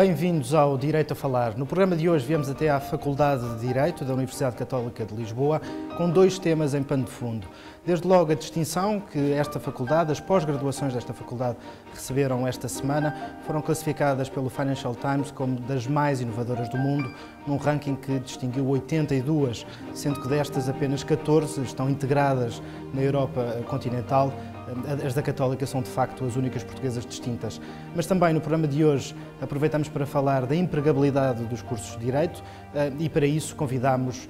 Bem-vindos ao Direito a Falar. No programa de hoje viemos até à Faculdade de Direito da Universidade Católica de Lisboa com dois temas em pano de fundo. Desde logo a distinção que esta faculdade, as pós-graduações desta faculdade receberam esta semana, foram classificadas pelo Financial Times como das mais inovadoras do mundo, num ranking que distinguiu 82, sendo que destas apenas 14 estão integradas na Europa continental. As da Católica são, de facto, as únicas portuguesas distintas. Mas também no programa de hoje aproveitamos para falar da empregabilidade dos cursos de Direito e para isso convidamos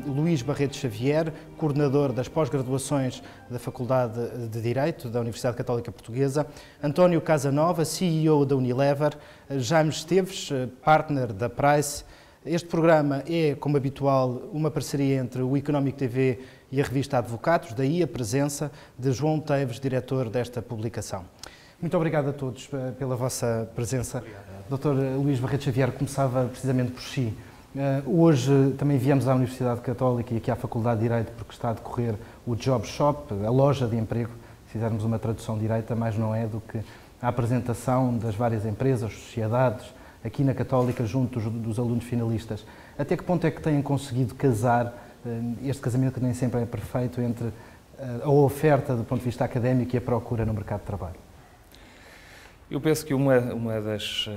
Luís Barreto Xavier, coordenador das pós-graduações da Faculdade de Direito da Universidade Católica Portuguesa, António Casanova, CEO da Unilever, Jaime Esteves, partner da Price. Este programa é, como habitual, uma parceria entre o Económico TV e a revista Advocados, daí a presença de João Teves, diretor desta publicação. Muito obrigado a todos pela vossa presença. Dr. Luís Barreto Xavier, começava precisamente por si. Hoje também viemos à Universidade Católica e aqui à Faculdade de Direito porque está a decorrer o Job Shop, a loja de emprego, se fizermos uma tradução direita, mais não é do que a apresentação das várias empresas, sociedades, aqui na Católica, junto dos alunos finalistas. Até que ponto é que têm conseguido casar este casamento que nem sempre é perfeito entre a oferta do ponto de vista académico e a procura no mercado de trabalho? Eu penso que uma das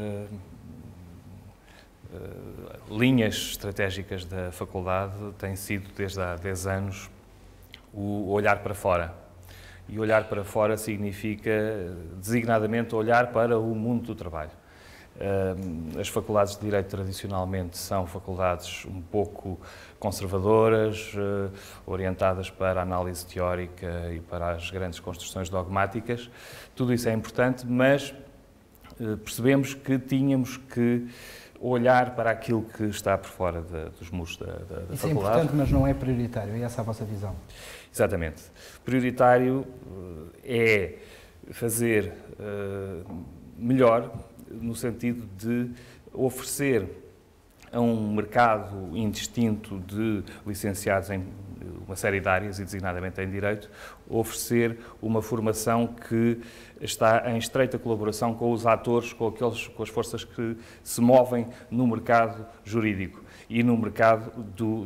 linhas estratégicas da faculdade tem sido, desde há 10 anos, o olhar para fora. E olhar para fora significa, designadamente, olhar para o mundo do trabalho. As faculdades de Direito tradicionalmente são faculdades um pouco conservadoras, orientadas para a análise teórica e para as grandes construções dogmáticas. Tudo isso é importante, mas percebemos que tínhamos que olhar para aquilo que está por fora dos muros da faculdade. Isso é importante, mas não é prioritário, é essa a vossa visão? Exatamente. Prioritário é fazer melhor, no sentido de oferecer a um mercado indistinto de licenciados em uma série de áreas, e designadamente em Direito, oferecer uma formação que está em estreita colaboração com os atores, com as forças que se movem no mercado jurídico e no mercado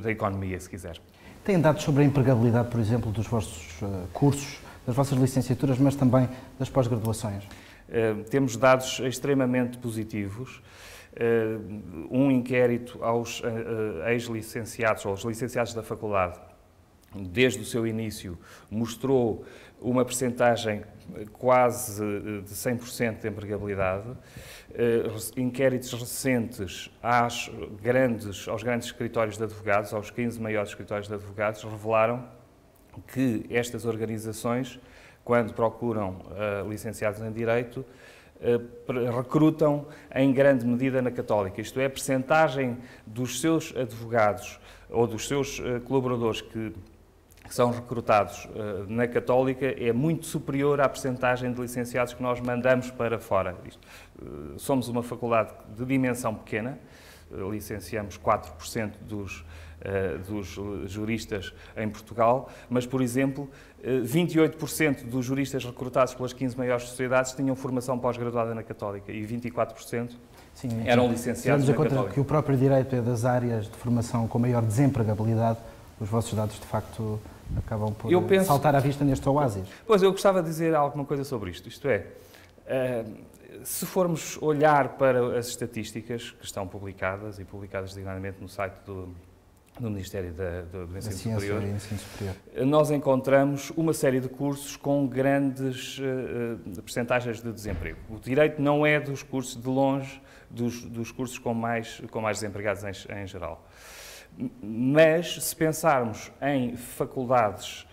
da economia, se quiser. Têm dados sobre a empregabilidade, por exemplo, dos vossos cursos, das vossas licenciaturas, mas também das pós-graduações? Temos dados extremamente positivos. Um inquérito aos ex-licenciados, ou aos licenciados da faculdade, desde o seu início, mostrou uma percentagem quase de 100% de empregabilidade. Inquéritos recentes aos grandes escritórios de advogados, aos 15 maiores escritórios de advogados, revelaram que estas organizações, quando procuram licenciados em Direito, recrutam em grande medida na Católica. Isto é, a percentagem dos seus advogados ou dos seus colaboradores que são recrutados na Católica é muito superior à percentagem de licenciados que nós mandamos para fora. Somos uma faculdade de dimensão pequena, licenciamos 4% dos juristas em Portugal, mas, por exemplo, 28% dos juristas recrutados pelas 15 maiores sociedades tinham formação pós-graduada na Católica e 24% eram licenciados na Católica. Que o próprio Direito é das áreas de formação com maior desempregabilidade, os vossos dados, de facto, acabam por saltar à vista neste oásis. Pois, eu gostava de dizer alguma coisa sobre isto. Isto é, se formos olhar para as estatísticas que estão publicadas, e publicadas designadamente no site do Ministério do Ensino Superior, nós encontramos uma série de cursos com grandes percentagens de desemprego. O Direito não é dos cursos, de longe, dos cursos com mais desempregados em geral. Mas, se pensarmos em faculdades,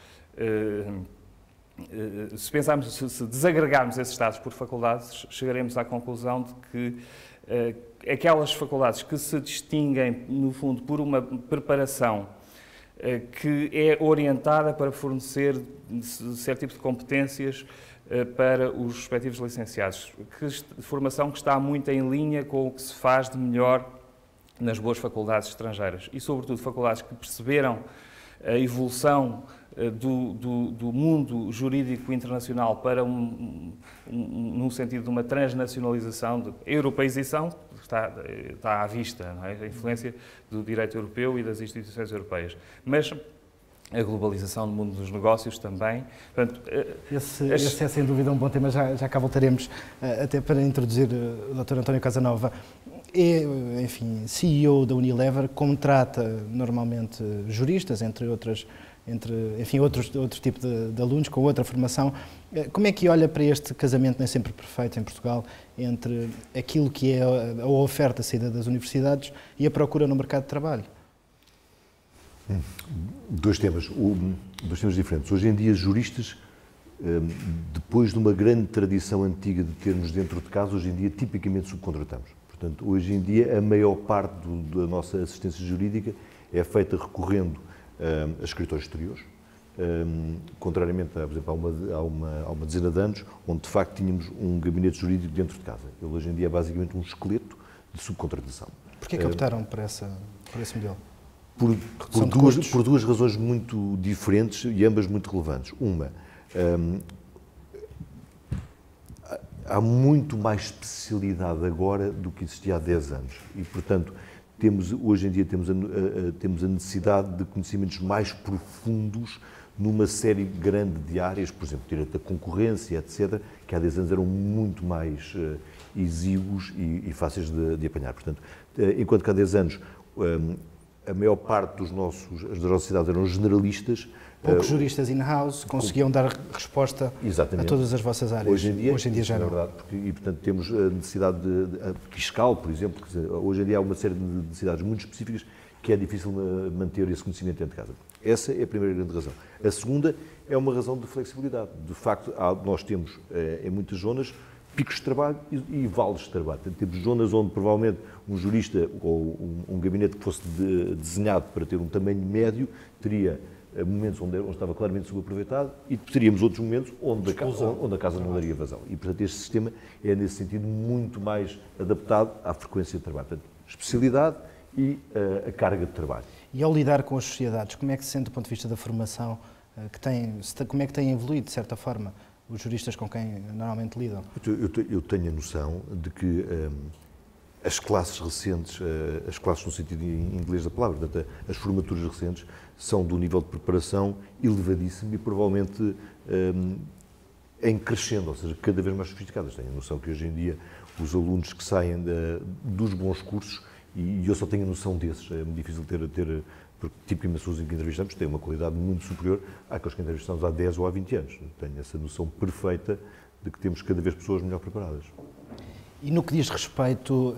se desagregarmos esses dados por faculdades, chegaremos à conclusão de que aquelas faculdades que se distinguem, no fundo, por uma preparação que é orientada para fornecer certo tipo de competências para os respectivos licenciados, formação que está muito em linha com o que se faz de melhor nas boas faculdades estrangeiras e, sobretudo, faculdades que perceberam a evolução do mundo jurídico internacional para num sentido de uma transnacionalização, de europeização, está à vista, não é? A influência do direito europeu e das instituições europeias. Mas a globalização no mundo dos negócios também. Portanto, esse é sem dúvida um bom tema, já cá voltaremos, até para introduzir o Dr. António Casanova. É, enfim, CEO da Unilever, contrata normalmente juristas, entre outros tipos de alunos com outra formação. Como é que olha para este casamento nem sempre perfeito em Portugal entre aquilo que é a oferta saída das universidades e a procura no mercado de trabalho? Dois temas diferentes. Hoje em dia, juristas, depois de uma grande tradição antiga de termos dentro de casa, hoje em dia tipicamente subcontratamos. Portanto, hoje em dia, a maior parte da nossa assistência jurídica é feita recorrendo a escritórios exteriores, contrariamente, por exemplo, a uma dezena de anos, onde de facto tínhamos um gabinete jurídico dentro de casa. Ele hoje em dia é basicamente um esqueleto de subcontratação. Porquê que optaram por esse modelo? Por duas razões muito diferentes e ambas muito relevantes. Uma, há muito mais especialidade agora do que existia há 10 anos e, portanto, hoje em dia temos a necessidade de conhecimentos mais profundos numa série grande de áreas, por exemplo, direito da concorrência, etc., que há 10 anos eram muito mais exíguos e fáceis de apanhar. Portanto, enquanto que há 10 anos a maior parte das nossas cidades eram generalistas. Poucos juristas in-house conseguiam dar resposta a todas as vossas áreas. Hoje em dia já não. É verdade, e portanto temos a necessidade fiscal, por exemplo, quer dizer, hoje em dia há uma série de necessidades muito específicas que é difícil manter esse conhecimento dentro de casa. Essa é a primeira grande razão. A segunda é uma razão de flexibilidade. De facto, nós temos em muitas zonas picos de trabalho e vales de trabalho. Portanto, temos zonas onde provavelmente um jurista ou um gabinete que fosse desenhado para ter um tamanho médio teria momentos onde estava claramente subaproveitado e teríamos outros momentos onde a casa não daria vazão. E, portanto, este sistema é, nesse sentido, muito mais adaptado à frequência de trabalho. Portanto, especialidade e a carga de trabalho. E ao lidar com as sociedades, como é que se sente do ponto de vista da formação, como é que têm evoluído, de certa forma, os juristas com quem normalmente lidam? Eu tenho a noção de que as classes recentes, as classes no sentido inglês da palavra, portanto, as formaturas recentes, são de um nível de preparação elevadíssimo e provavelmente em crescendo, ou seja, cada vez mais sofisticadas. Tenho a noção que hoje em dia os alunos que saem dos bons cursos, e eu só tenho a noção desses, é muito difícil ter porque tipicamente as pessoas que entrevistamos têm uma qualidade muito superior àqueles que entrevistamos há 10 ou há 20 anos. Tenho essa noção perfeita de que temos cada vez pessoas melhor preparadas. E no que diz respeito,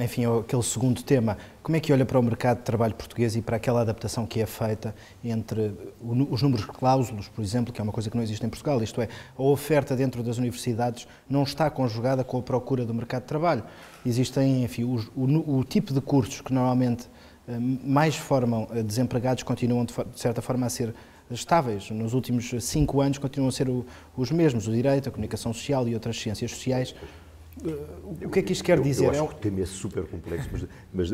enfim, àquele segundo tema, como é que olha para o mercado de trabalho português e para aquela adaptação que é feita entre os números cláusulos, por exemplo, que é uma coisa que não existe em Portugal, isto é, a oferta dentro das universidades não está conjugada com a procura do mercado de trabalho. Existem, enfim, o tipo de cursos que normalmente mais formam desempregados continuam, de certa forma, a ser estáveis. Nos últimos 5 anos continuam a ser os mesmos, o direito, a comunicação social e outras ciências sociais. O que é que isto quer dizer? Eu acho que o tema é super complexo, mas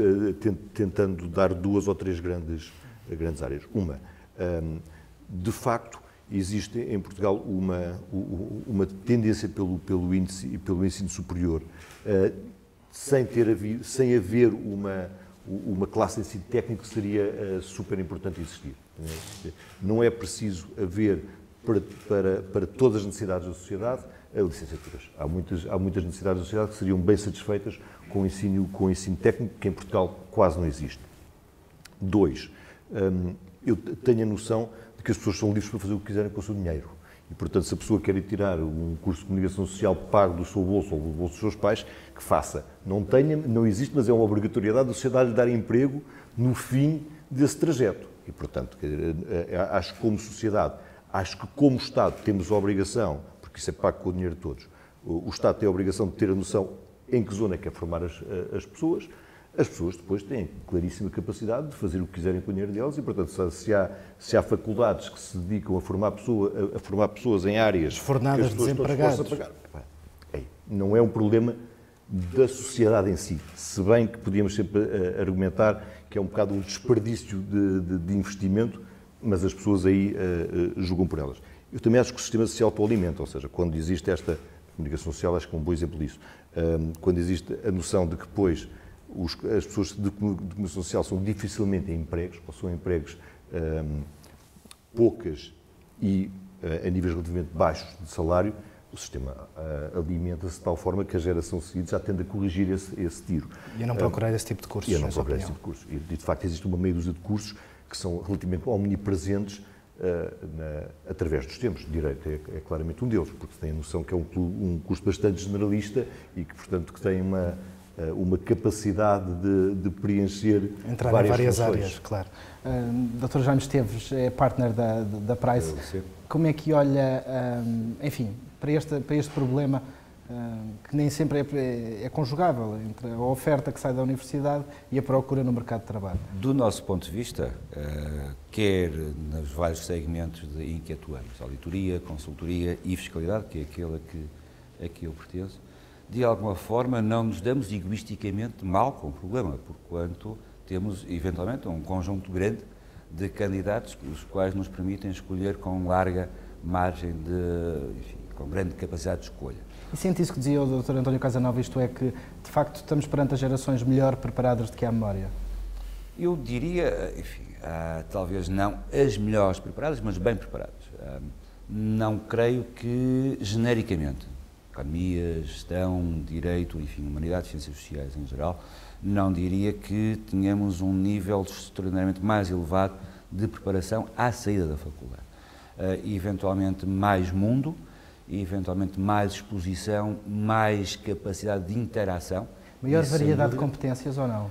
tentando dar 2 ou 3 grandes áreas. Uma, de facto, existe em Portugal uma tendência pelo ensino superior, sem haver uma classe de ensino técnico que seria super importante existir. Não é preciso haver para todas as necessidades da sociedade licenciaturas. Há muitas necessidades da sociedade que seriam bem satisfeitas com o ensino técnico, que em Portugal quase não existe. 2, eu tenho a noção de que as pessoas são livres para fazer o que quiserem com o seu dinheiro. E, portanto, se a pessoa quer ir tirar um curso de comunicação social pago do seu bolso ou do bolso dos seus pais, que faça. Não existe, mas é uma obrigatoriedade da sociedade lhe dar emprego no fim desse trajeto. E, portanto, acho que como sociedade, acho que como Estado temos a obrigação, porque isso é pago com o dinheiro de todos, o Estado tem a obrigação de ter a noção em que zona é que é formar as pessoas. As pessoas depois têm claríssima capacidade de fazer o que quiserem com o dinheiro delas e, portanto, se há faculdades que se dedicam a formar pessoas em áreas fornadas de desempregados, não é um problema da sociedade em si, se bem que podíamos sempre argumentar que é um bocado um desperdício de investimento mas as pessoas aí julgam por elas. Eu também acho que o sistema se autoalimenta, ou seja, quando existe esta comunicação social, acho que é um bom exemplo disso, quando existe a noção de que depois as pessoas de comunicação social são dificilmente em empregos, ou são empregos poucas e a níveis relativamente baixos de salário, o sistema alimenta-se de tal forma que a geração seguinte já tende a corrigir esse tiro. E a não procurar esse tipo de cursos. E a não procurar esse tipo de cursos. E, de facto, existe uma meia dúzia de cursos que são relativamente omnipresentes através dos tempos. Direito é claramente um deles, porque tem a noção que é um curso bastante generalista e que, portanto, que tem uma capacidade de preencher entrar várias em várias funções. áreas, claro. Dr. Jaime Esteves é partner da Price. Como é que olha, enfim, para este problema que nem sempre é conjugável entre a oferta que sai da universidade e a procura no mercado de trabalho? Do nosso ponto de vista, quer nos vários segmentos em que atuamos, auditoria, consultoria e fiscalidade, que é aquele a que eu pertenço, de alguma forma não nos damos egoisticamente mal com o problema, porquanto temos, eventualmente, um conjunto grande de candidatos, os quais nos permitem escolher com larga margem enfim, com grande capacidade de escolha. E sente isso que dizia o Dr. António Casanova, isto é que, de facto, estamos perante as gerações melhor preparadas do que há memória? Eu diria, enfim, talvez não as melhores preparadas, mas bem preparadas. Não creio que, genericamente, economia, gestão, direito, enfim, humanidades, ciências sociais em geral, não diria que tenhamos um nível extraordinariamente mais elevado de preparação à saída da faculdade. Eventualmente mais mundo, eventualmente mais exposição, mais capacidade de interação. Maior variedade de competências ou não?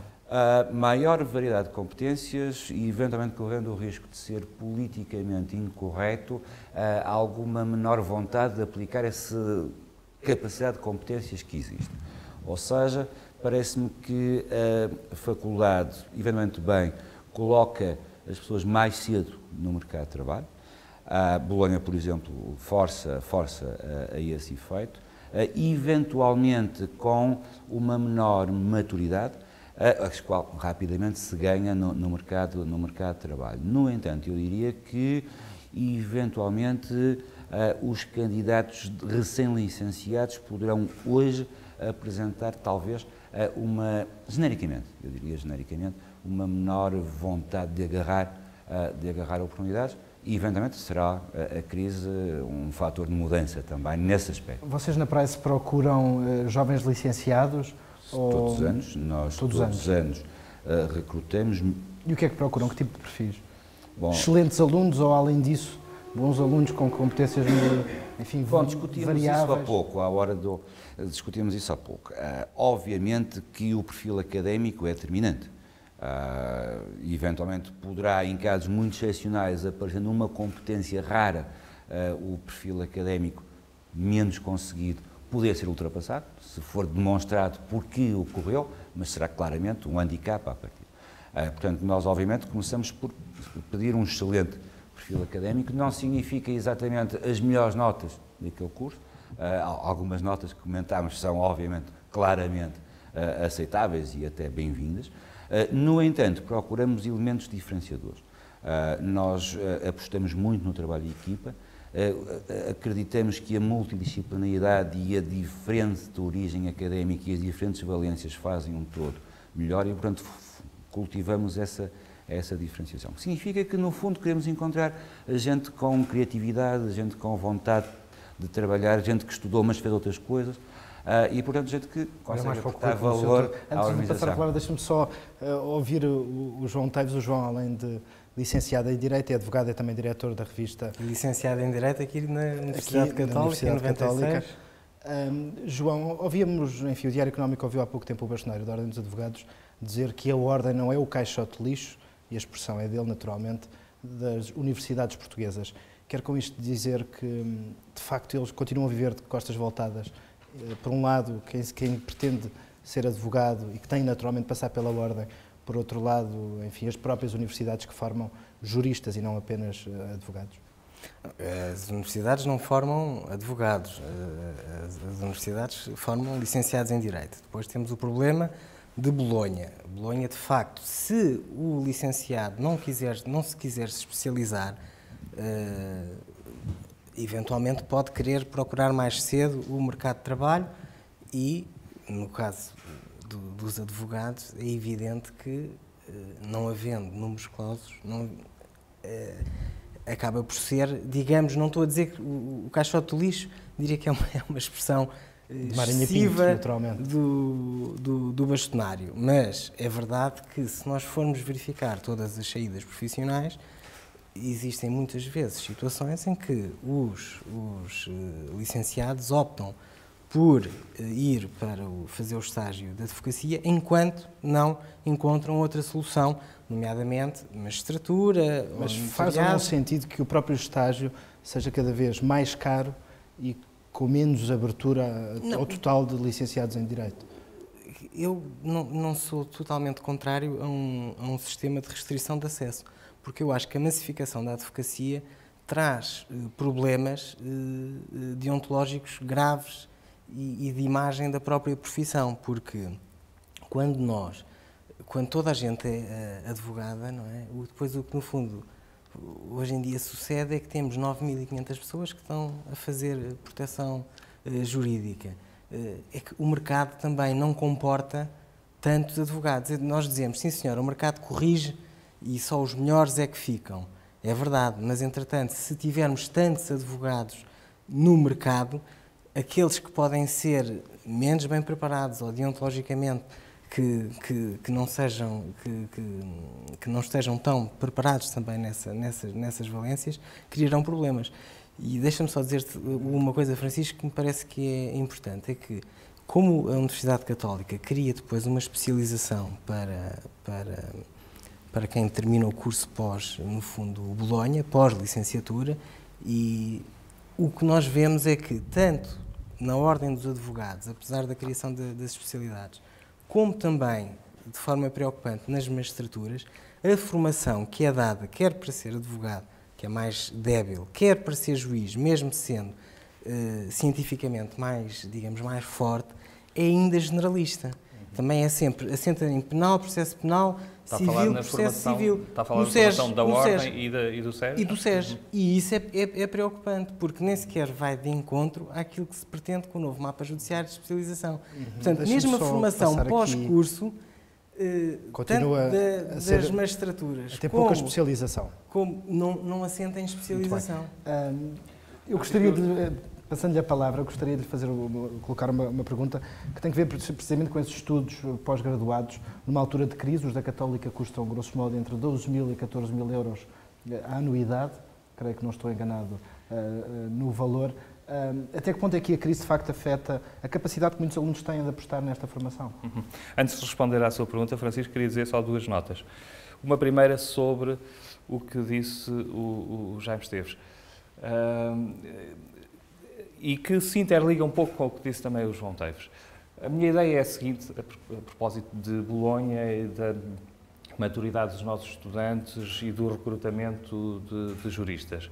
Maior variedade de competências e, eventualmente, correndo o risco de ser politicamente incorreto, alguma menor vontade de aplicar essa capacidade de competências que existe. Ou seja, parece-me que a faculdade, eventualmente bem, coloca as pessoas mais cedo no mercado de trabalho. A Bolonha, por exemplo, força a esse efeito, eventualmente com uma menor maturidade, a qual rapidamente se ganha no mercado de trabalho. No entanto, eu diria que, eventualmente, os candidatos recém-licenciados poderão hoje apresentar, talvez, genericamente, uma menor vontade de agarrar oportunidades. E, eventualmente, será a crise um fator de mudança também nesse aspecto. Vocês na Price procuram jovens licenciados? Todos os anos, nós todos os anos recrutamos. E o que é que procuram? Que tipo de perfis? Bom, excelentes alunos ou, além disso, bons alunos com competências, enfim, discutimos isso há pouco, discutimos isso há pouco. Obviamente que o perfil académico é determinante. Eventualmente poderá, em casos muito excepcionais, aparecendo uma competência rara, o perfil académico menos conseguido poder ser ultrapassado, se for demonstrado por que ocorreu, mas será claramente um handicap à partida. Portanto, nós obviamente começamos por pedir um excelente perfil académico, não significa exatamente as melhores notas daquele curso, algumas notas que comentámos são obviamente claramente aceitáveis e até bem-vindas. No entanto, procuramos elementos diferenciadores. Nós apostamos muito no trabalho de equipa, acreditamos que a multidisciplinaridade e a diferente origem académica e as diferentes valências fazem um todo melhor e, portanto, cultivamos essa diferenciação. Significa que, no fundo, queremos encontrar gente com criatividade, gente com vontade de trabalhar, gente que estudou mas fez outras coisas, e, portanto, gente que consegue aportar valor à organização. Antes de passar a palavra, deixe-me só ouvir o João Teves. O João, além de licenciado em Direito, é advogado, é também diretor da revista... Licenciado em Direito aqui na Universidade Católica, em 96. João, ouvíamos, enfim, o Diário Económico ouviu há pouco tempo o bastonário da Ordem dos Advogados dizer que a Ordem não é o caixote de lixo, e a expressão é dele, naturalmente, das universidades portuguesas. Quero com isto dizer que, de facto, eles continuam a viver de costas voltadas. Por um lado, quem pretende ser advogado e que tem naturalmente de passar pela Ordem, por outro lado, enfim, as próprias universidades que formam juristas e não apenas advogados. As universidades não formam advogados, as universidades formam licenciados em Direito. Depois temos o problema de Bolonha. Bolonha, de facto, se o licenciado não se quiser se especializar, eventualmente pode querer procurar mais cedo o mercado de trabalho e, no caso dos advogados, é evidente que, não havendo números clausos, acaba por ser, digamos, não estou a dizer que o caixote do lixo, diria que é uma expressão excessiva do bastonário, mas é verdade que se nós formos verificar todas as saídas profissionais, existem muitas vezes situações em que os licenciados optam por ir para fazer o estágio de advocacia enquanto não encontram outra solução, nomeadamente magistratura. Mas faz algum sentido que o próprio estágio seja cada vez mais caro e com menos abertura ao total de licenciados em Direito? Eu não sou totalmente contrário a um sistema de restrição de acesso, porque eu acho que a massificação da advocacia traz problemas deontológicos graves e de imagem da própria profissão, porque quando toda a gente é advogada, não é? Depois o que no fundo hoje em dia sucede é que temos 9.500 pessoas que estão a fazer proteção jurídica. É que o mercado também não comporta tantos advogados. Nós dizemos, sim senhor, o mercado corrige e só os melhores é que ficam. É verdade, mas entretanto, se tivermos tantos advogados no mercado, aqueles que podem ser menos bem preparados ou deontologicamente que não estejam tão preparados também nessas valências, criarão problemas. E deixa-me só dizer-te uma coisa, Francisco, que me parece que é importante, é que como a Universidade Católica cria depois uma especialização para quem termina o curso pós, no fundo, o Bolonha, pós-licenciatura, e o que nós vemos é que, tanto na ordem dos advogados, apesar da criação das especialidades, como também, de forma preocupante, nas magistraturas, a formação que é dada, quer para ser advogado, que é mais débil, quer para ser juiz, mesmo sendo cientificamente mais, digamos, mais forte, é ainda generalista. Também é sempre, assenta em penal, processo penal, civil, processo civil. Está a falar na formação da Ordem e do SES? E do SES. E isso é preocupante, porque nem sequer vai de encontro àquilo que se pretende com o novo mapa judiciário de especialização. Portanto, mesmo a formação pós-curso, tanto das magistraturas, tem pouca especialização. Como não assenta em especialização. Eu gostaria de... Passando-lhe a palavra, eu gostaria de colocar uma pergunta que tem a ver precisamente com esses estudos pós-graduados. Numa altura de crise, os da Católica custam, grosso modo, entre 12.000 e 14.000 euros a anuidade. Creio que não estou enganado no valor. Até que ponto é que a crise, de facto, afeta a capacidade que muitos alunos têm de apostar nesta formação? Antes de responder à sua pergunta, Francisco, queria dizer só duas notas. Uma primeira sobre o que disse o Jaime Esteves. E que se interliga um pouco com o que disse também o João Teves. A minha ideia é a seguinte, a propósito de Bolonha e da maturidade dos nossos estudantes e do recrutamento de juristas.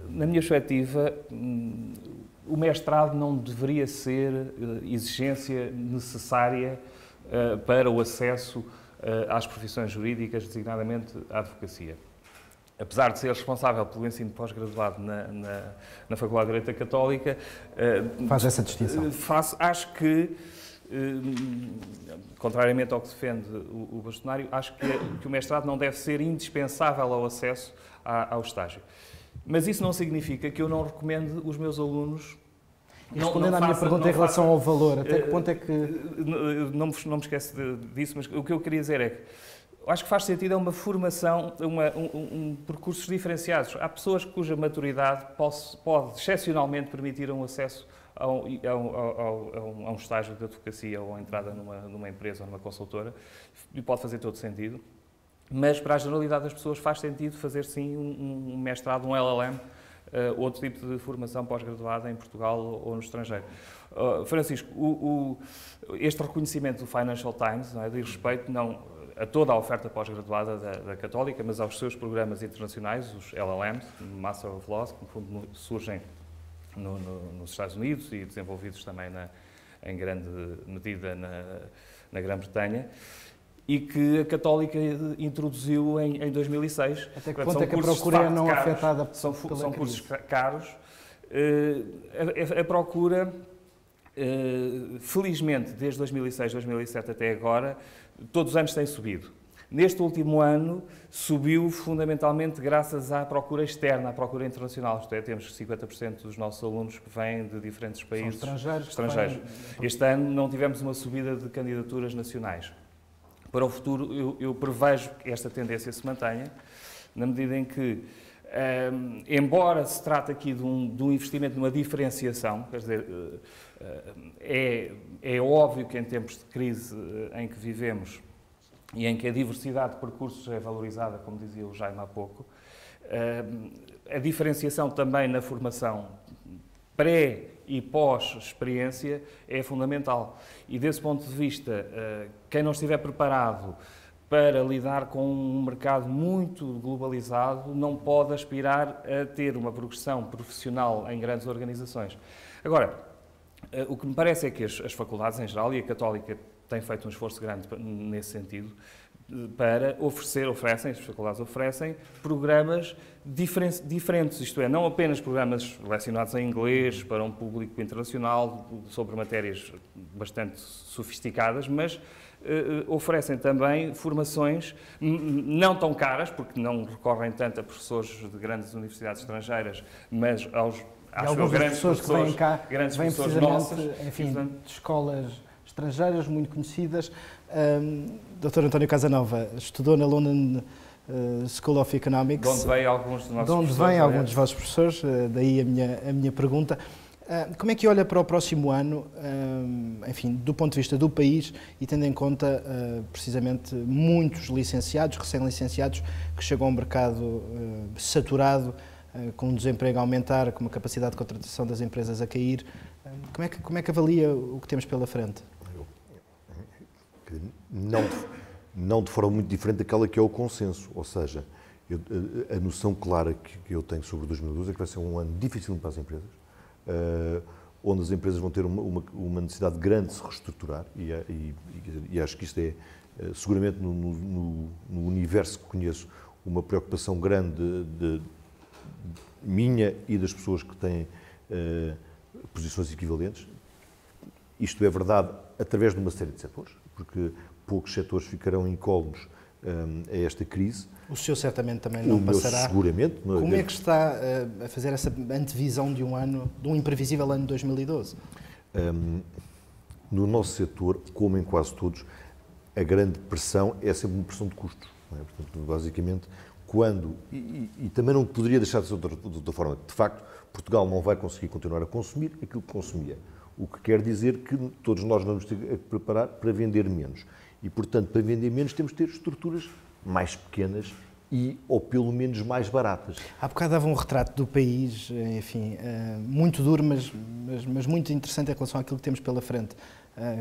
Na minha perspectiva, o mestrado não deveria ser exigência necessária para o acesso às profissões jurídicas, designadamente à advocacia. Apesar de ser responsável pelo ensino pós-graduado na Faculdade de Direito da Católica... Faz essa distinção. Acho que, contrariamente ao que defende o bastonário, acho que o mestrado não deve ser indispensável ao acesso ao estágio. Mas isso não significa que eu não recomendo os meus alunos... Respondendo à minha pergunta em relação ao valor, até que ponto é que... Não me esqueço disso, mas o que eu queria dizer é que acho que faz sentido uma formação, percursos diferenciados. Há pessoas cuja maturidade pode excepcionalmente permitir um acesso a um estágio de advocacia ou a entrada numa empresa ou numa consultora, e pode fazer todo sentido. Mas para a generalidade das pessoas faz sentido fazer sim um mestrado, um LLM, outro tipo de formação pós-graduada em Portugal ou no estrangeiro. Francisco, este reconhecimento do Financial Times, não é, diz respeito não a toda a oferta pós-graduada da Católica, mas aos seus programas internacionais, os LLMs, Master of Laws, que no fundo surgem nos Estados Unidos e desenvolvidos também em grande medida na Grã-Bretanha, e que a Católica introduziu em 2006. Até que ponto é que a procura é não afetada são pela cursos crise? caros. A procura, felizmente, desde 2006, 2007 até agora, todos os anos tem subido. Neste último ano, subiu fundamentalmente graças à procura externa, à procura internacional. Isto é, temos 50% dos nossos alunos que vêm de diferentes países estrangeiros. Este ano não tivemos uma subida de candidaturas nacionais. Para o futuro, eu prevejo que esta tendência se mantenha, na medida em que, embora se trate aqui de um investimento numa diferenciação, quer dizer, é óbvio que em tempos de crise em que vivemos e em que a diversidade de percursos é valorizada, como dizia o Jaime há pouco, a diferenciação também na formação pré e pós-experiência é fundamental. E desse ponto de vista, quem não estiver preparado para lidar com um mercado muito globalizado não pode aspirar a ter uma progressão profissional em grandes organizações. Agora, o que me parece é que as faculdades em geral, e a Católica tem feito um esforço grande nesse sentido, para as faculdades oferecem programas diferentes, isto é, não apenas programas lecionados em inglês para um público internacional sobre matérias bastante sofisticadas, mas oferecem também formações não tão caras, porque não recorrem tanto a professores de grandes universidades estrangeiras, mas alguns grandes professores que vêm cá vêm precisamente, nossas, enfim, de escolas estrangeiras muito conhecidas. Dr. António Casanova estudou na London School of Economics. De onde vêm alguns dos nossos professores. De onde vêm alguns dos vossos professores, daí a minha pergunta. Como é que olha para o próximo ano, enfim, do ponto de vista do país e tendo em conta, precisamente, muitos licenciados, recém-licenciados, que chegam ao mercado saturado, com o desemprego a aumentar, com uma capacidade de contratação das empresas a cair? Como é que avalia o que temos pela frente? Não de forma muito diferente daquela que é o consenso, ou seja, a noção clara que eu tenho sobre 2012 é que vai ser um ano difícil para as empresas, onde as empresas vão ter uma necessidade grande de se reestruturar e acho que isto é, seguramente no universo que conheço, uma preocupação grande minha e das pessoas que têm posições equivalentes. Isto é verdade através de uma série de setores, porque poucos setores ficarão incólumes a esta crise. O senhor certamente também não passará. Seguramente. Como é que está a fazer essa antevisão de um imprevisível ano de 2012? No nosso setor, como em quase todos, a grande pressão é sempre uma pressão de custos. Não é? Portanto, basicamente, e também não poderia deixar de ser de outra forma. De facto, Portugal não vai conseguir continuar a consumir aquilo que consumia. O que quer dizer que todos nós vamos ter que preparar para vender menos. E, portanto, para vender menos temos de ter estruturas mais pequenas ou pelo menos mais baratas. Há bocado dava um retrato do país, enfim, muito duro, mas muito interessante em relação àquilo que temos pela frente,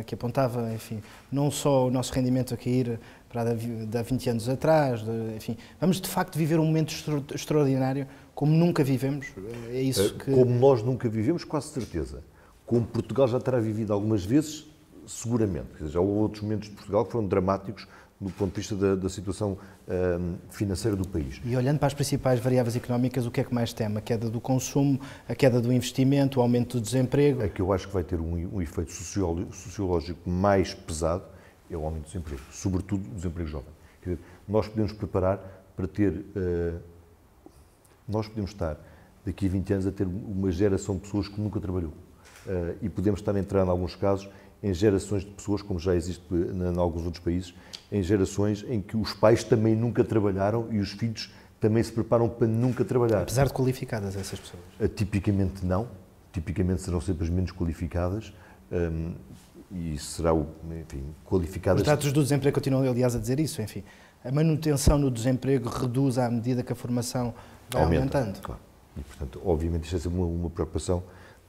que apontava, enfim, não só o nosso rendimento a cair para de há 20 anos atrás, enfim, vamos de facto viver um momento extraordinário como nunca vivemos, é isso que... Como nós nunca vivemos, quase certeza. Como Portugal já terá vivido algumas vezes, seguramente. Quer dizer, já houve outros momentos de Portugal que foram dramáticos do ponto de vista da situação financeira do país. E olhando para as principais variáveis económicas, o que é que mais teme? A queda do consumo, a queda do investimento, o aumento do desemprego? A que eu acho que vai ter um efeito sociológico mais pesado é o aumento do desemprego, sobretudo do desemprego jovem. Quer dizer, nós podemos preparar para ter... nós podemos estar, daqui a 20 anos, a ter uma geração de pessoas que nunca trabalhou. E podemos estar a entrar, em alguns casos, em gerações de pessoas, como já existe em alguns outros países, em gerações em que os pais também nunca trabalharam e os filhos também se preparam para nunca trabalhar. Apesar de qualificadas essas pessoas? Tipicamente não. Tipicamente serão sempre as menos qualificadas e serão, enfim, qualificadas... Os dados do desemprego continuam, aliás, a dizer isso, enfim. A manutenção no desemprego reduz à medida que a formação vai aumentando. Claro. E, portanto, obviamente, isto é sempre uma preocupação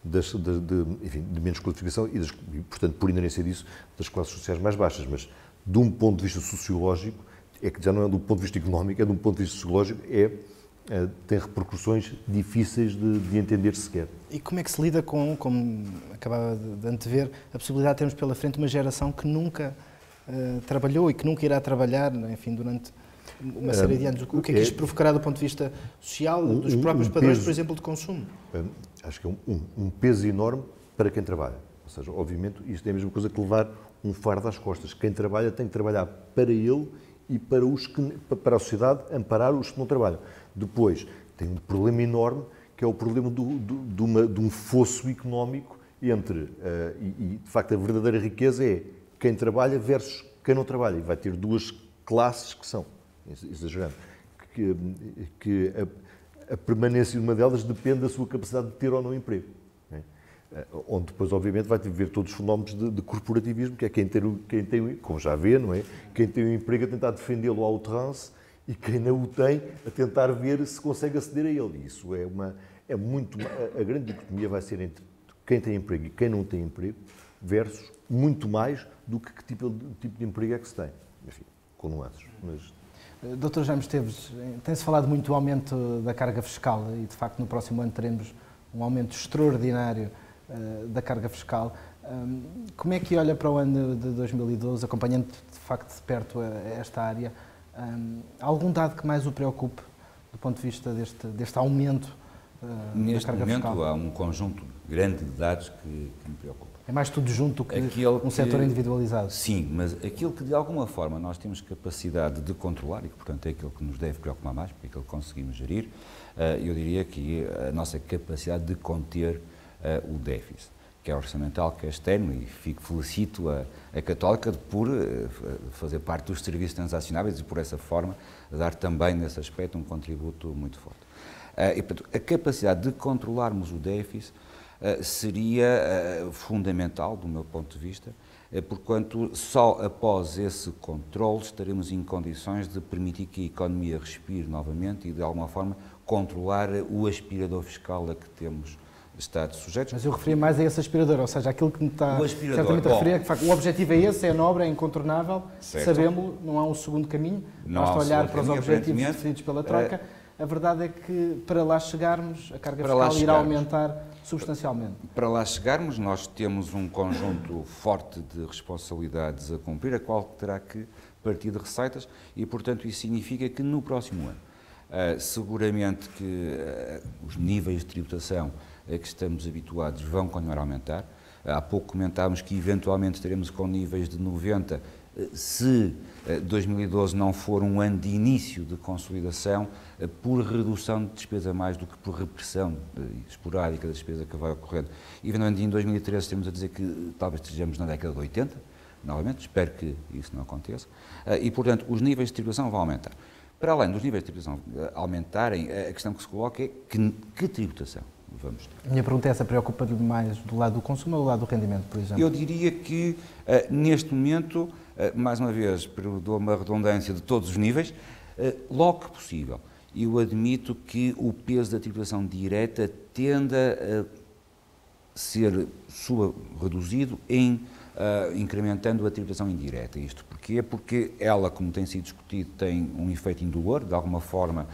de menos qualificação e, portanto, por inerência disso, das classes sociais mais baixas. Mas, de um ponto de vista sociológico, é que já não é do ponto de vista económico, é de um ponto de vista sociológico, tem repercussões difíceis de entender sequer. E como é que se lida com, como acabava de antever, a possibilidade de termos pela frente uma geração que nunca trabalhou e que nunca irá trabalhar, enfim, durante uma série de anos. O que é que isto provocará do ponto de vista social, dos próprios padrões, por exemplo, de consumo? Acho que é um peso enorme para quem trabalha. Ou seja, obviamente, isto é a mesma coisa que levar um fardo às costas. Quem trabalha tem que trabalhar para ele e para a sociedade amparar os que não trabalham. Depois, tem um problema enorme, que é o problema de um fosso económico entre, e de facto a verdadeira riqueza é quem trabalha versus quem não trabalha. E vai ter duas classes que são, exagerando, que a permanência de uma delas depende da sua capacidade de ter ou não emprego. Onde depois, obviamente, vai ver todos os fenómenos de corporativismo, que é quem tem, como já vê, não é? Quem tem um emprego a tentar defendê-lo ao outrance e quem não o tem a tentar ver se consegue aceder a ele. E isso é muito... A grande dicotomia vai ser entre quem tem emprego e quem não tem emprego versus muito mais do que tipo de emprego é que se tem. Enfim, com nuances. Mas... Dr. Jaime Esteves, tem-se falado muito do aumento da carga fiscal e, de facto, no próximo ano teremos um aumento extraordinário da carga fiscal. Como é que olha para o ano de 2012, acompanhando de facto de perto esta área? Há algum dado que mais o preocupe do ponto de vista deste aumento da carga fiscal? Neste momento há um conjunto grande de dados que me preocupa. É mais tudo junto que um setor individualizado? Sim, mas aquilo que de alguma forma nós temos capacidade de controlar e que portanto é aquilo que nos deve preocupar mais, porque é aquilo que conseguimos gerir, eu diria que a nossa capacidade de conter o déficit, que é orçamental, que é externo, e felicito a Católica por fazer parte dos serviços transacionáveis e por essa forma dar também nesse aspecto um contributo muito forte. E, portanto, a capacidade de controlarmos o déficit seria fundamental, do meu ponto de vista, porquanto só após esse controle estaremos em condições de permitir que a economia respire novamente e, de alguma forma, controlar o aspirador fiscal a que temos estado sujeitos. Mas eu referia mais a esse aspirador, ou seja, aquilo que me está certamente a referir é que, de facto, o objetivo é esse, é nobre, é incontornável, sabemos, não há um segundo caminho, basta olhar para os objetivos definidos pela Troika. A verdade é que, para lá chegarmos, a carga fiscal irá aumentar substancialmente. Para lá chegarmos, nós temos um conjunto forte de responsabilidades a cumprir, a qual terá que partir de receitas e, portanto, isso significa que no próximo ano, seguramente que os níveis de tributação a que estamos habituados vão continuar a aumentar. Há pouco comentávamos que eventualmente estaremos com níveis de 90 se 2012 não for um ano de início de consolidação por redução de despesa mais do que por repressão esporádica da despesa que vai ocorrendo. Eventualmente em 2013 estaremos a dizer que talvez estejamos na década de 80, novamente, espero que isso não aconteça, e portanto os níveis de tributação vão aumentar. Para além dos níveis de tributação aumentarem, a questão que se coloca é que tributação vamos ter. A minha pergunta é essa, preocupa-lhe mais do lado do consumo ou do lado do rendimento, por exemplo? Eu diria que, neste momento, mais uma vez, dou uma redundância de todos os níveis, logo que possível, eu admito que o peso da tributação direta tende a ser reduzido incrementando a tributação indireta. Isto porquê? Porque ela, como tem sido discutido, tem um efeito indolor, de alguma forma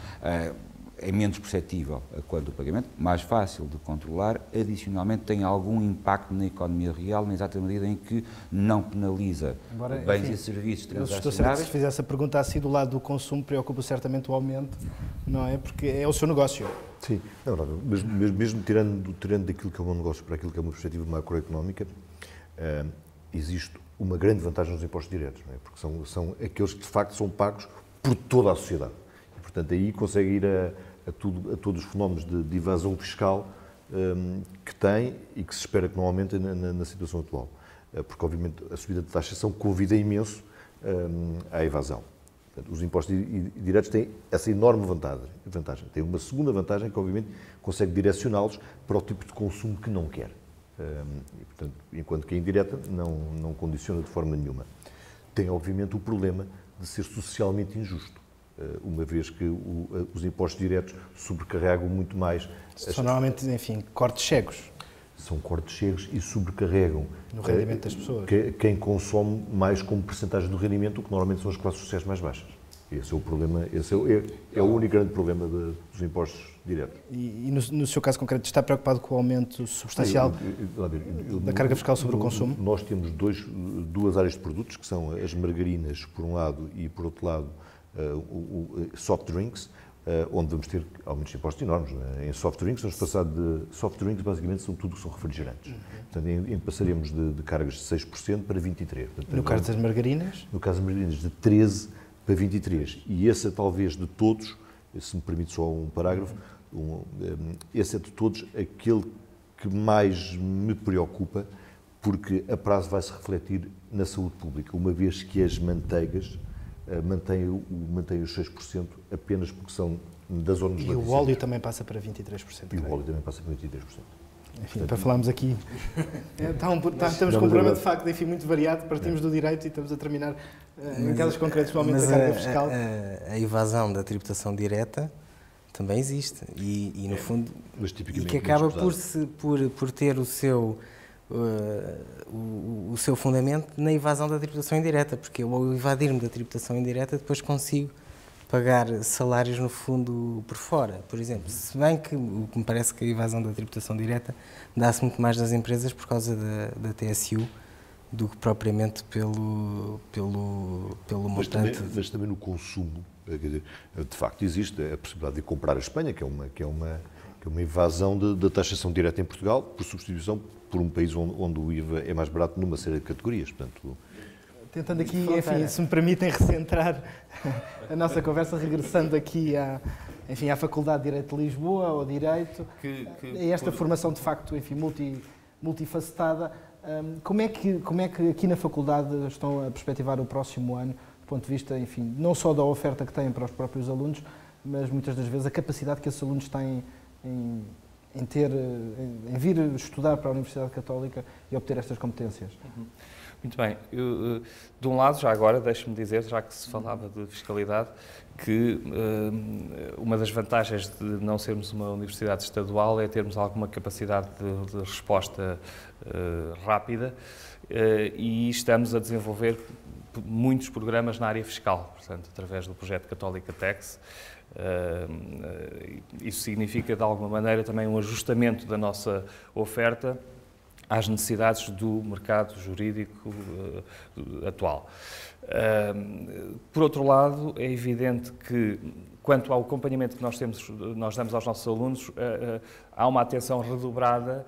é menos perceptível quanto o pagamento, mais fácil de controlar, adicionalmente tem algum impacto na economia real, na exata medida em que não penaliza bens e serviços transacionáveis. Se fizesse a pergunta assim do lado do consumo, preocupa certamente o aumento, não é? Porque é o seu negócio. Sim, é verdade, mas mesmo tirando daquilo que é o meu negócio para aquilo que é uma perspectiva macroeconómica, existe uma grande vantagem nos impostos diretos, não é? Porque são aqueles que de facto são pagos por toda a sociedade. E, portanto, aí consegue ir a todos os fenómenos de evasão fiscal que tem e que se espera que não aumentem na situação atual. Porque, obviamente, a subida de taxação convida imenso à evasão. Portanto, os impostos diretos têm essa enorme vantagem. Tem uma segunda vantagem que, obviamente, consegue direcioná-los para o tipo de consumo que não quer. E, portanto, enquanto que a indireta não condiciona de forma nenhuma. Tem, obviamente, o problema de ser socialmente injusto, uma vez que os impostos diretos sobrecarregam muito mais. São normalmente, enfim, cortes cegos. São cortes cegos e sobrecarregam no rendimento das pessoas. Quem consome mais como percentagem do rendimento, o que normalmente são as classes sociais mais baixas. Esse é o problema, esse é o único grande problema dos impostos diretos. E no seu caso concreto, está preocupado com o aumento substancial da carga fiscal sobre o consumo? Nós temos duas áreas de produtos, que são as margarinas, por um lado, e por outro lado, soft drinks, onde vamos ter aumentos de impostos enormes. Em soft drinks, vamos passar de... Soft drinks, basicamente, são tudo que são refrigerantes. Portanto, passaremos de cargas de 6% para 23%. Portanto, no caso das margarinas? No caso das margarinas, de 13% para 23%. E esse é, talvez, de todos, se me permite só um parágrafo, esse é de todos aquele que mais me preocupa, porque a prazo vai-se refletir na saúde pública, uma vez que as manteigas mantém os 6% apenas porque são da zona dos laticínios. E o óleo também passa para 23%. E o óleo também passa para 23%. Enfim, portanto, para falarmos aqui, estamos com um programa de facto, enfim, muito variado, partimos do direito e estamos a terminar em casos concretos, principalmente da carga fiscal. A evasão da tributação direta também existe e no fundo, e que acaba por ter o seu fundamento na evasão da tributação indireta, porque eu, ao evadir-me da tributação indireta, depois consigo pagar salários no fundo por fora, por exemplo. Se bem que o que me parece que a evasão da tributação direta dá-se muito mais nas empresas por causa da TSU do que propriamente pelo montante. Mas também no consumo, quer dizer, de facto existe a possibilidade de comprar a Espanha, que é uma evasão da taxação direta em Portugal, por substituição por um país onde o IVA é mais barato numa série de categorias. Portanto, tentando aqui, enfim, se me permitem recentrar a nossa conversa, regressando aqui à Faculdade de Direito de Lisboa, ao Direito, a esta formação de facto, enfim, multifacetada. Como é que aqui na Faculdade estão a perspectivar o próximo ano, do ponto de vista, enfim, não só da oferta que têm para os próprios alunos, mas muitas das vezes a capacidade que esses alunos têm em vir estudar para a Universidade Católica e obter estas competências? Muito bem. De um lado, já agora, deixe-me dizer, já que se falava de fiscalidade, que uma das vantagens de não sermos uma universidade estadual é termos alguma capacidade de resposta rápida e estamos a desenvolver muitos programas na área fiscal, portanto, através do projeto Católica Tax. Isso significa, de alguma maneira, também um ajustamento da nossa oferta às necessidades do mercado jurídico atual. Por outro lado, é evidente que, quanto ao acompanhamento que nós damos aos nossos alunos, há uma atenção redobrada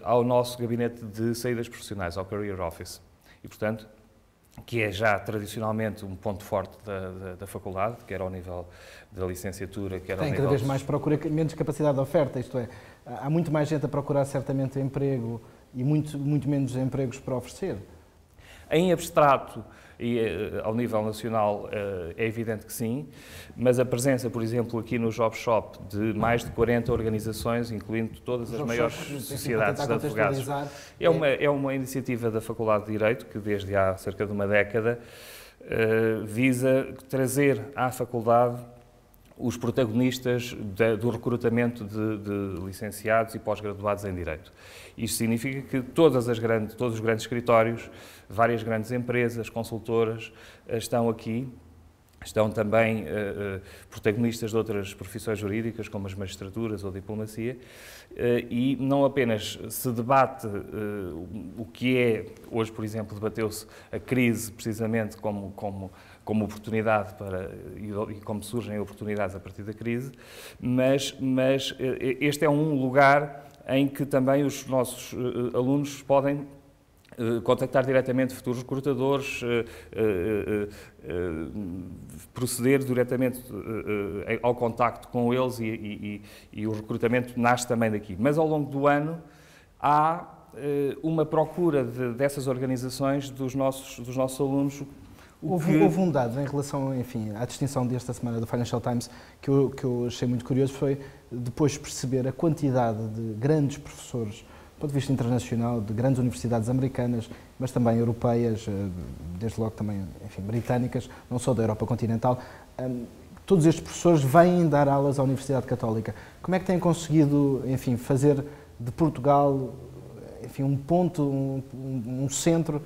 ao nosso gabinete de saídas profissionais, ao Career Office. E, portanto, que é já tradicionalmente um ponto forte da faculdade, quer ao nível da licenciatura, quer ao nível... Tem cada vez mais procura, menos capacidade de oferta, isto é, há muito mais gente a procurar certamente emprego e muito menos empregos para oferecer. Em abstrato e ao nível nacional é evidente que sim, mas a presença, por exemplo, aqui no Job Shop de mais de 40 organizações, incluindo todas as maiores sociedades de advogados, é uma iniciativa da Faculdade de Direito que desde há cerca de uma década visa trazer à faculdade os protagonistas do recrutamento de licenciados e pós-graduados em Direito. Isto significa que todos os grandes escritórios, várias grandes empresas, consultoras, estão aqui, estão também protagonistas de outras profissões jurídicas, como as magistraturas ou a diplomacia, e não apenas se debate o que é, hoje, por exemplo, debateu-se a crise precisamente como oportunidade e como surgem oportunidades a partir da crise, mas este é um lugar em que também os nossos alunos podem contactar diretamente futuros recrutadores, proceder diretamente ao contacto com eles e o recrutamento nasce também daqui. Mas ao longo do ano há uma procura dessas organizações dos nossos alunos. Houve um dado em relação, enfim, à distinção desta semana do Financial Times que eu achei muito curioso, foi depois perceber a quantidade de grandes professores, do ponto de vista internacional, de grandes universidades americanas, mas também europeias, desde logo também, enfim, britânicas, não só da Europa continental. Todos estes professores vêm dar aulas à Universidade Católica. Como é que têm conseguido, enfim, fazer de Portugal, enfim, um ponto, um centro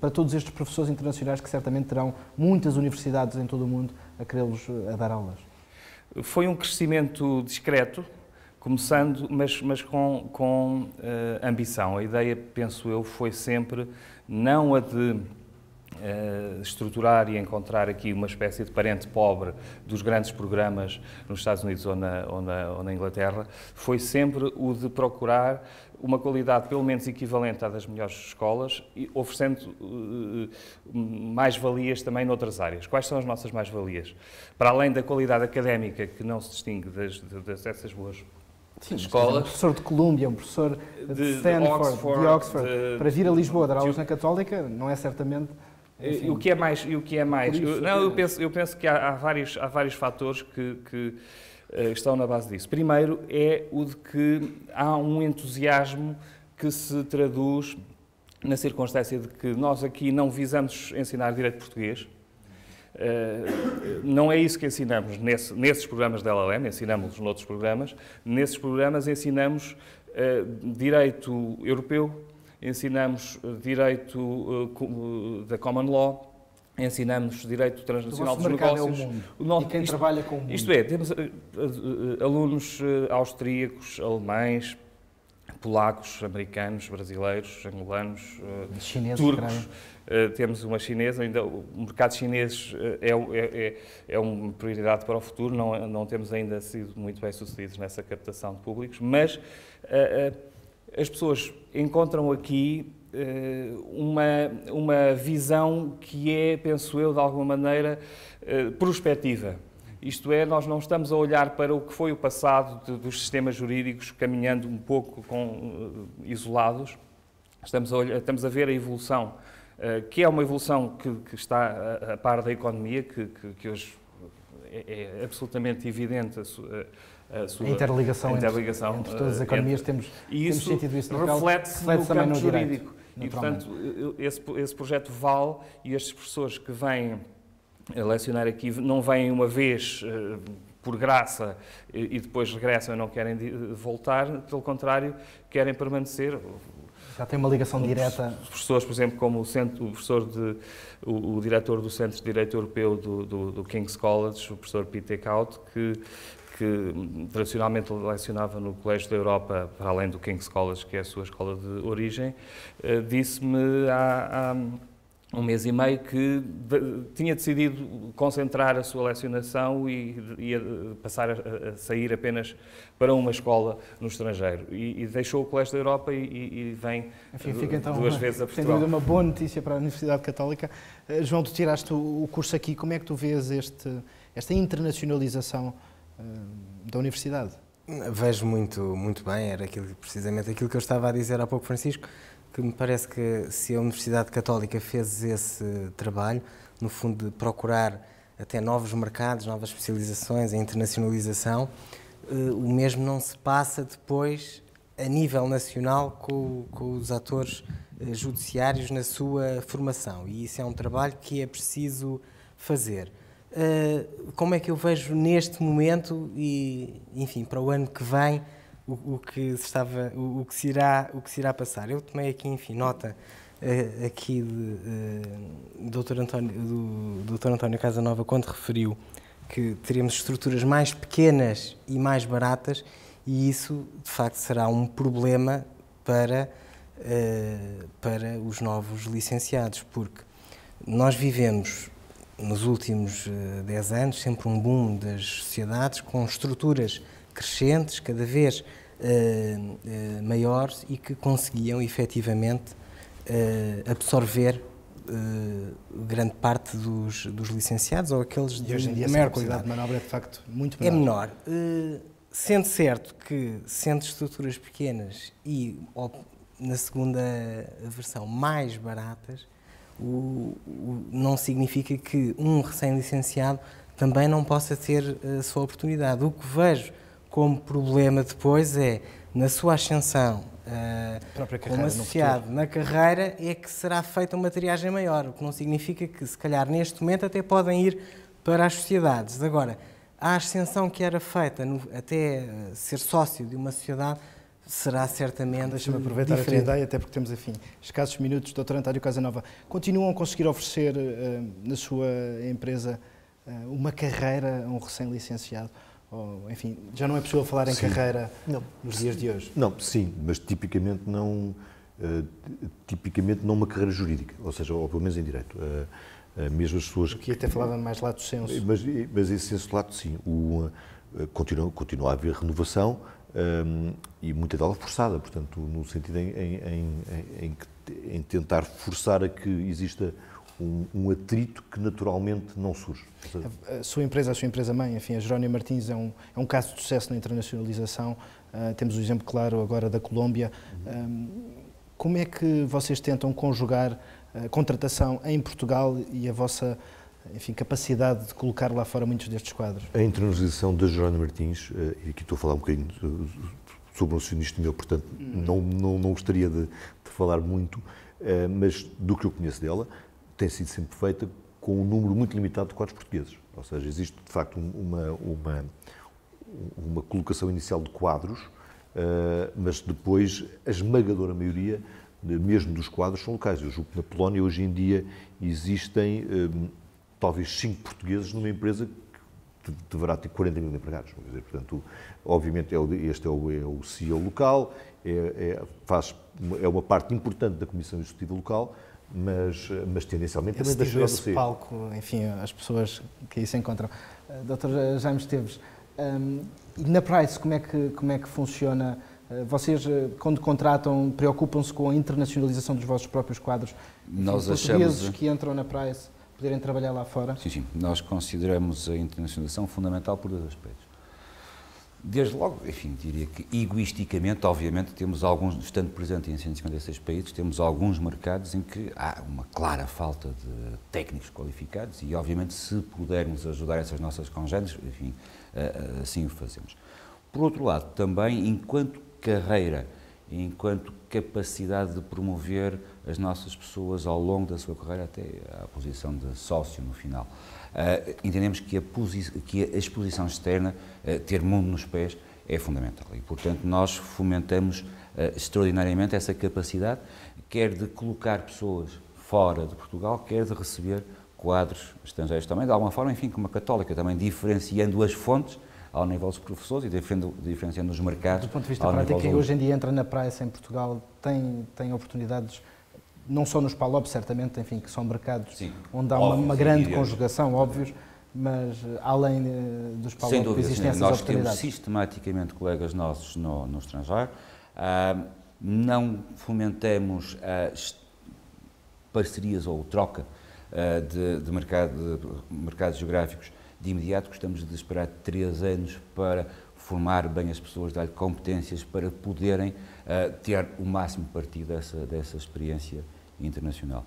para todos estes professores internacionais que certamente terão muitas universidades em todo o mundo a querê-los a dar aulas? Foi um crescimento discreto, começando, mas com ambição. A ideia, penso eu, foi sempre não a de estruturar e encontrar aqui uma espécie de parente pobre dos grandes programas nos Estados Unidos ou na Inglaterra, foi sempre o de procurar uma qualidade pelo menos equivalente à das melhores escolas e oferecendo mais-valias também noutras áreas. Quais são as nossas mais-valias? Para além da qualidade académica, que não se distingue dessas boas escolas. Um professor de Colômbia, um professor de Stanford, de Oxford, para vir a Lisboa dar aulas na Católica, não é certamente... Enfim, o que é mais? Eu penso que há vários fatores que estão na base disso. Primeiro é o de que há um entusiasmo que se traduz na circunstância de que nós aqui não visamos ensinar direito português. Não é isso que ensinamos nesses programas da LLM, ensinamos noutros programas. Nesses programas ensinamos direito europeu, ensinamos direito da Common Law, ensinamos direito transnacional dos negócios. É o mundo. E quem trabalha com o mundo. Isto é, temos alunos austríacos, alemães, polacos, americanos, brasileiros, angolanos, chineses, turcos. Temos uma chinesa, ainda o mercado chinês é uma prioridade para o futuro, não temos ainda sido muito bem sucedidos nessa captação de públicos, mas as pessoas encontram aqui uma visão que é, penso eu, de alguma maneira, prospectiva. Isto é, nós não estamos a olhar para o que foi o passado dos sistemas jurídicos, caminhando um pouco isolados. Estamos a ver a evolução, que é uma evolução que está a par da economia, que hoje é absolutamente evidente a sua interligação entre todas as economias, temos sentido isso na pele, reflete-se no campo jurídico. E, portanto, esse projeto vale, e estes professores que vêm lecionar aqui não vêm uma vez por graça e depois regressam e não querem voltar, pelo contrário, querem permanecer. Já tem uma ligação direta. Professores, por exemplo, como o diretor do Centro de Direito Europeu do King's College, o professor Peter Kaut, que tradicionalmente lecionava no Colégio da Europa, para além do King's College, que é a sua escola de origem, disse-me há um mês e meio que tinha decidido concentrar a sua lecionação e ia passar a sair apenas para uma escola no estrangeiro. E deixou o Colégio da Europa e vem fica, então, duas vezes a Portugal. Sem dúvida, uma boa notícia para a Universidade Católica. João, tu tiraste o curso aqui, como é que tu vês esta internacionalização da Universidade? Vejo muito bem, era precisamente aquilo que eu estava a dizer há pouco, Francisco, que me parece que se a Universidade Católica fez esse trabalho, no fundo de procurar até novos mercados, novas especializações, a internacionalização, o mesmo não se passa depois a nível nacional com os atores judiciários na sua formação, e isso é um trabalho que é preciso fazer. Como é que eu vejo neste momento e, enfim, para o ano que vem, o que se irá passar? Eu tomei aqui, enfim, nota aqui do Dr. António Casanova, quando referiu que teremos estruturas mais pequenas e mais baratas, e isso, de facto, será um problema para os novos licenciados, porque nós vivemos nos últimos 10 anos sempre um boom das sociedades com estruturas crescentes, cada vez maiores, e que conseguiam efetivamente absorver grande parte dos licenciados ou aqueles de maior qualidade de manobra é de facto muito menor. É menor. Sendo certo que, sendo estruturas pequenas e, na segunda versão, mais baratas, não significa que um recém-licenciado também não possa ter a sua oportunidade. O que vejo como problema depois é, na sua ascensão como associado na carreira, é que será feita uma triagem maior, o que não significa que, se calhar, neste momento até podem ir para as sociedades. Agora, a ascensão que era feita até ser sócio de uma sociedade será certamente Deixa-me aproveitar diferente. a tua ideia, até porque temos, enfim, escassos minutos. Dr. António Casanova, continuam a conseguir oferecer na sua empresa uma carreira a um recém-licenciado? Ou, enfim, já não é possível falar em carreira nos dias de hoje? Não, sim, mas tipicamente não uma carreira jurídica, ou seja, ou pelo menos em direito. Mesmo as pessoas... Aqui até falava mais lato sensu. Mas esse senso lato, sim. Continua a haver renovação e muita dela forçada, portanto, no sentido em tentar forçar a que exista um atrito que naturalmente não surge. A sua empresa-mãe, enfim, a Jerónimo Martins é um caso de sucesso na internacionalização. Temos o exemplo claro agora da Colômbia. Como é que vocês tentam conjugar a contratação em Portugal e a vossa, enfim, capacidade de colocar lá fora muitos destes quadros? A internacionalização da Jerónimo Martins, e aqui estou a falar um bocadinho sobre um acionista meu, portanto não gostaria de falar muito, mas do que eu conheço dela, tem sido sempre feita com um número muito limitado de quadros portugueses. Ou seja, existe de facto uma colocação inicial de quadros, mas depois a esmagadora maioria, mesmo dos quadros, são locais. Eu julgo que na Polónia hoje em dia existem talvez 5 portugueses numa empresa que deverá ter 40 mil empregados. Quer dizer, portanto, obviamente este é o CEO local, é uma parte importante da Comissão Executiva local, mas tendencialmente também da geral do esse palco, enfim, as pessoas que aí se encontram. Dr. Jaime Esteves, e na Price, como é que funciona? Vocês, quando contratam, preocupam-se com a internacionalização dos vossos próprios quadros? Nós os portugueses que entram na Price poderem trabalhar lá fora? Sim. Nós consideramos a internacionalização fundamental por 2 aspectos. Desde logo, enfim, diria que egoisticamente, obviamente, temos alguns, estando presente em 156 países, temos alguns mercados em que há uma clara falta de técnicos qualificados e, obviamente, se pudermos ajudar essas nossas congêneres, enfim, assim o fazemos. Por outro lado, também, enquanto carreira, enquanto capacidade de promover as nossas pessoas ao longo da sua carreira até à posição de sócio no final. Entendemos que a exposição externa, ter mundo nos pés, é fundamental e, portanto, nós fomentamos extraordinariamente essa capacidade, quer de colocar pessoas fora de Portugal, quer de receber quadros estrangeiros também, de alguma forma, enfim, como a Católica, também diferenciando as fontes ao nível dos professores e diferenciando os mercados. Do ponto de vista prático, quem hoje em dia entra na Price em Portugal tem oportunidades, não só nos PALOP, certamente, enfim, que são mercados onde há uma grande conjugação, óbvios, mas além dos PALOP existem essas oportunidades. Nós temos sistematicamente colegas nossos no estrangeiro, não fomentamos parcerias ou troca de mercados geográficos de imediato, gostamos de esperar 3 anos para formar bem as pessoas, dar-lhe competências para poderem ter o máximo partido dessa experiência internacional.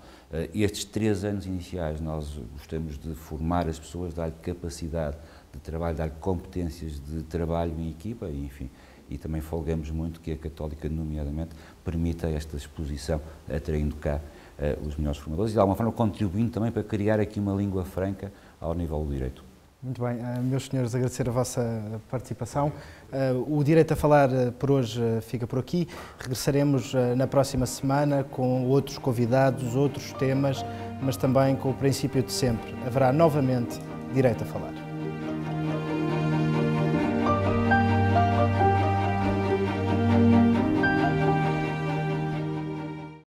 Estes 3 anos iniciais nós gostamos de formar as pessoas, dar-lhe capacidade de trabalho, dar-lhe competências de trabalho em equipa, enfim, e também folgamos muito que a Católica, nomeadamente, permita esta exposição, atraindo cá os melhores formadores e, de alguma forma, contribuindo também para criar aqui uma língua franca ao nível do direito. Muito bem, meus senhores, agradecer a vossa participação. O Direito a Falar por hoje fica por aqui. Regressaremos na próxima semana com outros convidados, outros temas, mas também com o princípio de sempre. Haverá novamente Direito a Falar.